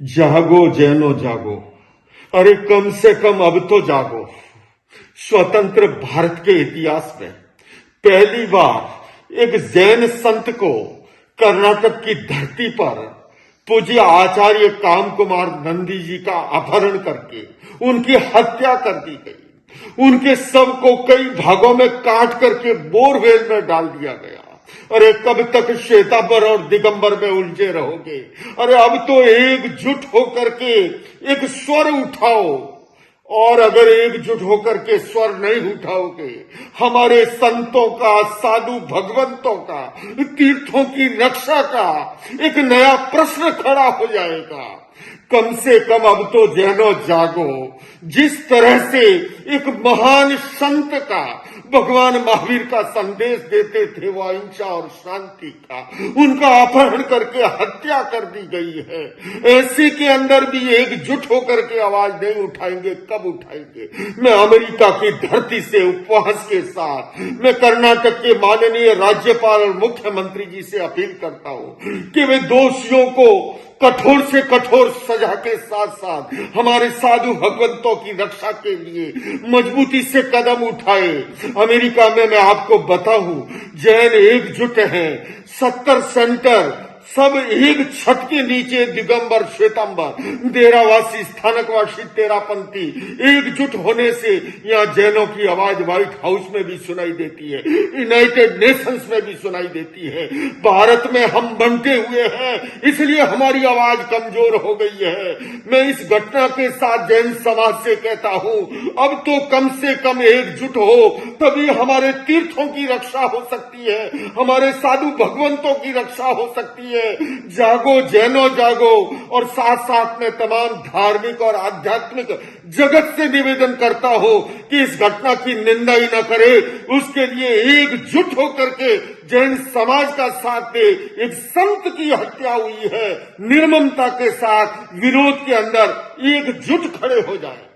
जागो जैनो जागो, अरे कम से कम अब तो जागो। स्वतंत्र भारत के इतिहास में पहली बार एक जैन संत को कर्नाटक की धरती पर पूज्य आचार्य काम कुमार नंदी जी का अपहरण करके उनकी हत्या कर दी गई। उनके शव को कई भागों में काट करके बोरवेल में डाल दिया गया। अरे कब तक श्वेतांबर और दिगंबर में उलझे रहोगे? अरे अब तो एकजुट होकर के एक स्वर उठाओ, और अगर एकजुट होकर के स्वर नहीं उठाओगे, हमारे संतों का, साधु भगवंतों का, तीर्थों की रक्षा का एक नया प्रश्न खड़ा हो जाएगा। कम से कम अब तो जैनो जागो। जिस तरह से एक महान संत का, भगवान महावीर का संदेश देते थे वो अहिंसा और शांति का, उनका अपहरण करके हत्या कर दी गई है। ऐसे के अंदर भी एकजुट होकर के आवाज नहीं उठाएंगे, कब उठाएंगे? मैं अमेरिका की धरती से उपवास के साथ मैं कर्नाटक के माननीय राज्यपाल और मुख्यमंत्री जी से अपील करता हूं कि वे दोषियों को कठोर से कठोर सजा के साथ साथ हमारे साधु भगवंतों की रक्षा के लिए मजबूती से कदम उठाए। अमेरिका में मैं आपको बताऊं, जैन एकजुट हैं। 70 सेंटर सब एक छत के नीचे, दिगंबर, श्वेतांबर, डेरावासी, स्थानकवासी, तेरापंथी एकजुट होने से यहाँ जैनों की आवाज व्हाइट हाउस में भी सुनाई देती है, यूनाइटेड नेशंस में भी सुनाई देती है। भारत में हम बंटे हुए हैं, इसलिए हमारी आवाज कमजोर हो गई है। मैं इस घटना के साथ जैन समाज से कहता हूँ, अब तो कम से कम एकजुट हो, तभी हमारे तीर्थों की रक्षा हो सकती है, हमारे साधु भगवंतों की रक्षा हो सकती है। जागो जैनो जागो। और साथ साथ में तमाम धार्मिक और आध्यात्मिक जगत से निवेदन करता हूं कि इस घटना की निंदा ही न करे, उसके लिए एकजुट होकर के जैन समाज का साथ दे। एक संत की हत्या हुई है, निर्ममता के साथ विरोध के अंदर एकजुट खड़े हो जाए।